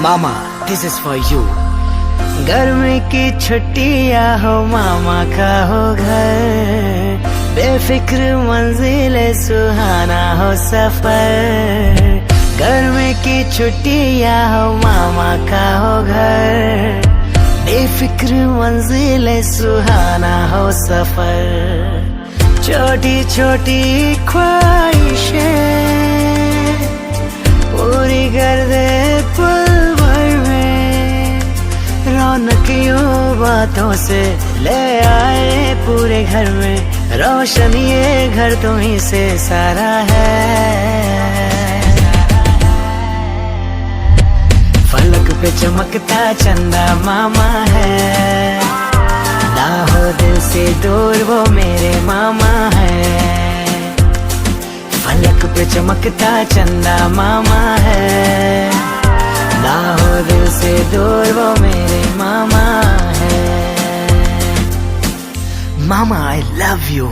Mama this is for you. गर्मी की छुट्टियां हो मामा का हो घर, बेफिक्र मंजिले सुहाना हो सफर। गर्मी की छुट्टियां हो मामा का हो घर, बेफिक्र मंजिले सुहाना हो सफर। छोटी छोटी ख्वाहिशें पूरी कर दे पल भर में, रौनकियों बातों से ले आए पूरे घर में। रोशन ये घर तुम्हीं से सारा है। फलक पे चमकता चंदा मामा है, ना हो दिल से दूर वो मेरे मामा है। फलक पे चमकता चंदा मामा है, ना हो दिल से दूर वो मेरे मामा है। मामा आई लव यू।